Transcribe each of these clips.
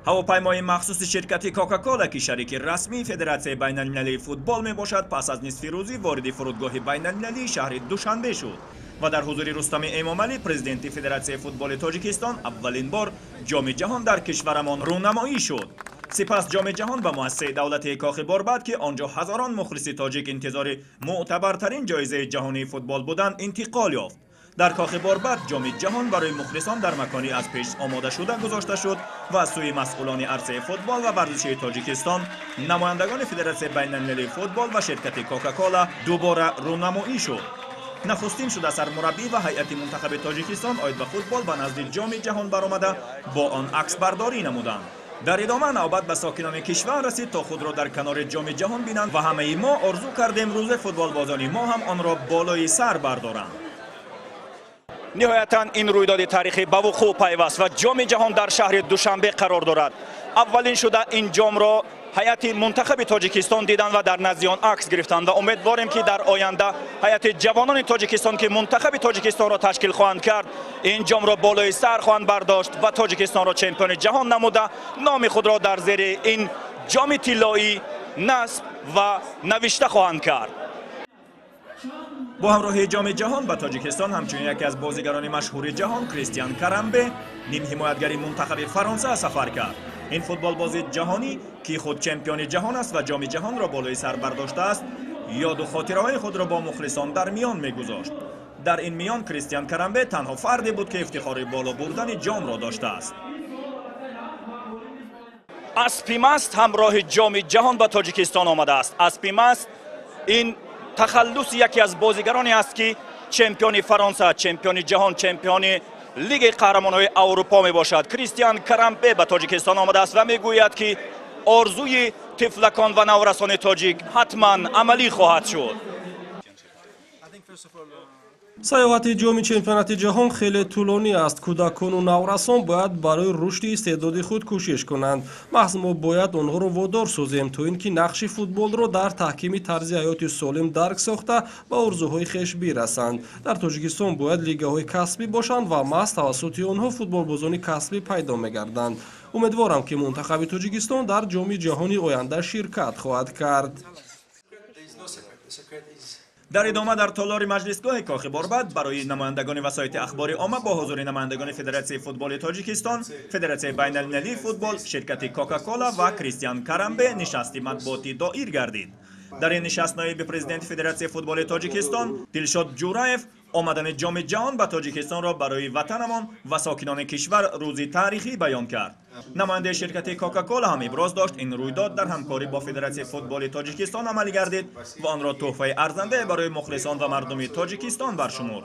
هواپیمای مخصوص شرکت کوکاکولا که شریک رسمی فدراسیون بین‌المللی فوتبال می باشد پس از نصف روزی وارد فرودگاه بین‌المللی شهر دوشنبه شد و در حضور رستم امامعلی پرزیدنت فدراسیون فوتبال تاجیکستان اولین بار جام جهان در کشورمان رونمایی شد. سپس جام جهان به مؤسسه دولتی کاخ باربد که آنجا هزاران مخلص تاجیک انتظار معتبرترین جایزه جهانی فوتبال بودند انتقال یافت. در کاخ باربد جام جهان برای مخلصان در مکانی از پیش آماده شده گذاشته شد و از سوی مسئولان عرصه فوتبال و ورزشی تاجیکستان نمایندگان فدراسیون بین‌المللی فوتبال و شرکت کوکاکولا دوباره رونمایی شد. نخستین شده سرمربی و هیئت منتخب تاجیکستان آید به فوتبال به نزد جام جهان برآمده با آن عکس برداری نمودند. در ادامه نوبت به ساکنان کشور رسید تا خود را در کنار جام جهان بینند و همه ما آرزو کردیم روز فوتبال بازان ما هم آن را بالای سر بردارند. نهایتاً این رویداد تاریخی به وقوع پیوست و جام جهان در شهر دوشنبه قرار دارد. اولین شده این جام را هیئت منتخب تاجیکستان دیدند و در نزد آن عکس گرفتند و امیدواریم که در آینده هیئت جوانان تاجیکستان که منتخب تاجیکستان را تشکیل خواهند کرد این جام را بالای سر خواهند برداشت و تاجیکستان را چمپیون جهان نموده نام خود را در زیر این جام طلایی نصب و نوشته خواهند کرد. با همراهی جام جهان به تاجیکستان همچنین یکی از بازیگران مشهور جهان کریستیان کرامبه نیم حمایتگری منتخب فرانسه سفر کرد. این فوتبال باز جهانی که خود چمپیون جهان است و جام جهان را بالای سر برداشته است یاد و خاطره‌های خود را با مخلصان در میان می‌گذاشت. در این میان کریستیان کرامبه تنها فردی بود که افتخار بالا بردن جام را داشته است. اسپی مست همراه جام جهان به تاجیکستان آمده است. اسپی مست این تخلص یکی از بازیگرانی است که چمپیون فرانسه، چمپیون جهان، چمپیون لیگ قهرمانان اروپا می باشد. کریستیان کرامبه به تاجیکستان آمده است و میگوید که آرزوی طفلکان و نورسان تاجیک حتما عملی خواهد شد. سیاحت جام چمپیونات جهان خیلی طولانی است. کودکان و نورسان باید برای رشد استعداد خود کوشش کنند. محض ما باید آنها را وادار سازیم تا اینکه نقش فوتبال را در تحکیم طرز حیات سالم درک ساخته به آرزوهای خویش برسند. در تاجیکستان باید لیگ‌های کسبی باشند و محض توسط آنها فوتبال بازان کسبی پیدا می‌گردند. امیدوارم که منتخب تاجیکستان در جام جهانی آینده شرکت خواهد کرد. در ادامه در تالار مجلسگاه کاخ باربد برای نمایندگان وسایط اخبار عامه با حضور نمایندگان فدراسیون فوتبال تاجیکستان، فدراسیون بین‌المللی فوتبال، شرکت کوکاکولا و کریستیان کرامبه نشست مطبوعاتی دایر گردید. در این نشست نایب پرزیدنت فدراسیون فوتبال تاجیکستان دلشاد جورایف آمدن جام جهان به تاجیکستان را برای وطنمان و ساکنان کشور روزی تاریخی بیان کرد. نماینده شرکت کوکاکولا هم ابراز داشت این رویداد در همکاری با فدراسیون فوتبال تاجیکستان عملی گردید و آن را تحفه ارزنده برای مخلصان و مردم تاجیکستان برشمرد.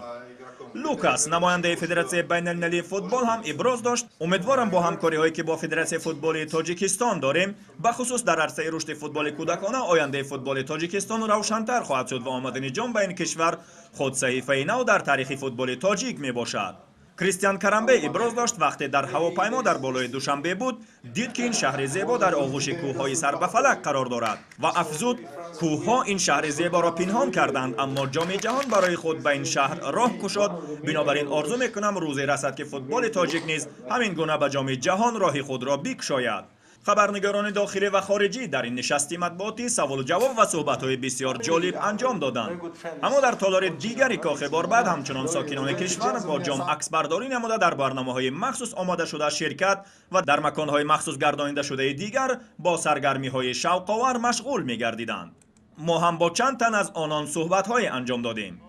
لوکاس نماینده فدراسیون بین‌المللی فوتبال هم ابراز داشت امیدوارم با همکاری هایی که با فدراسیون فوتبال تاجیکستان داریم به خصوص در عرصه رشد فوتبال کودکانه آینده فوتبال تاجیکستان روشن‌تر خواهد شد و آمدن جام به این کشور خود صحیفه نو در تاریخ فوتبال تاجیک می باشد. کریستیان کرامبه ابراز داشت وقتی در هواپیما در بالای دوشنبه بود دید که این شهر زیبا در آغوش کوههای سر به فلک قرار دارد و افزود کوهها این شهر زیبا را پنهان کردند اما جام جهان برای خود به این شهر راه گشاد. بنابراین آرزو میکنم روزی رسد که فوتبال تاجیک نیز همین گونه به جام جهان راه خود را بگشاید. خبرنگاران داخلی و خارجی در این نشست مطبوعاتی سوال و جواب و صحبت‌های بسیار جالب انجام دادند. اما در تالار دیگری کاخ باربد همچنان ساکنان کشور با جام عکس برداری نموده در برنامه‌های مخصوص آماده شده شرکت و در مکان‌های مخصوص گردانیده شده دیگر با سرگرمی‌های شوق‌آور مشغول می‌گردیدند. ما هم با چند تن از آنان صحبت‌های انجام دادیم.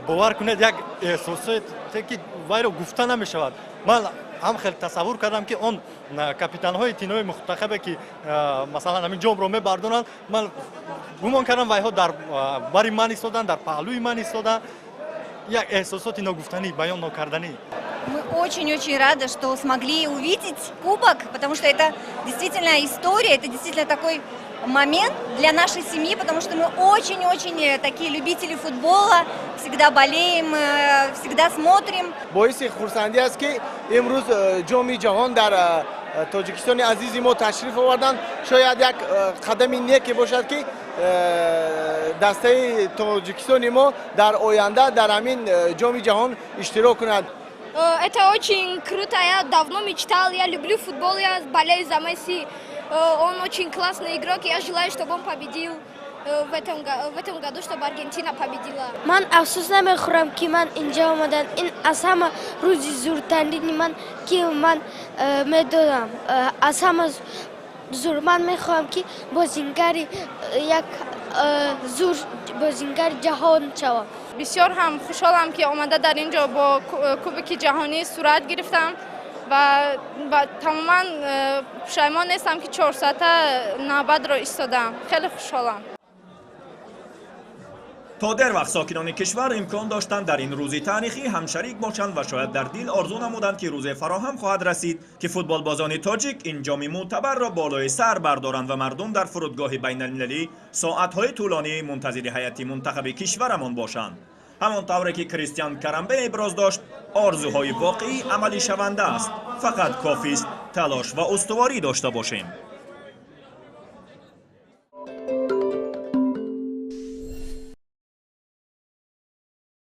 باور کنید یک احساساتی که وای را گفته نمی‌شود. من هم خیلی تصور کردم که اون کاپیتان های تیم‌های منتخب که مثلا همین جام رو می‌بردارند من گمان کردم وایها در بری من ایستادن در پهلوی من ایستادن یک احساسات نگفتنی بیان نکردنی. Мы очень-очень рады, что смогли увидеть кубок, потому что это действительно история, это действительно такой момент для нашей семьи, потому что мы очень-очень такие любители футбола, всегда болеем, всегда смотрим. باعث خرسندی است که امروز جام جهان در تاجیکستان عزیز ما تشریف آوردند. شاید یک قدم نیکی باشد که دسته تاجیکستان ما در آینده در همین جام جهان اشتراک کند. Это очень круто, я давно мечтал, я люблю футбол, я болею за Месси. Он очень классный игрок, я желаю, чтобы он победил в этом году, чтобы Аргентина победила. Ман афсус намехӯрам ки ман инҷа омадан ин аз ҳама рӯзи зуртарини ман ки ман медонам аз ҳама зур ман мехоҳам ки бозингари як зур бозингари ҷаҳон шавам. بسیار هم خوشحالم که آمده در اینجا با کوبک جهانی صورت گرفتم و تماما پشیمان نیستم که 4 ساعته نوبت را ایستادم. خیلی خوشحالم. تا در وقت ساکنان کشور امکان داشتند در این روز تاریخی هم شریک باشند و شاید در دل آرزو نمودند که روز فراهم خواهد رسید که فوتبال بازان تاجیک این جام معتبر را بالای سر بردارند و مردم در فرودگاه بین المللی ساعت‌های طولانی منتظر هیئت منتخب کشورمان باشند. همانطور که کریستیان کرامبه ابراز داشت آرزوهای واقعی عملی شونده است، فقط کافی است تلاش و استواری داشته باشیم.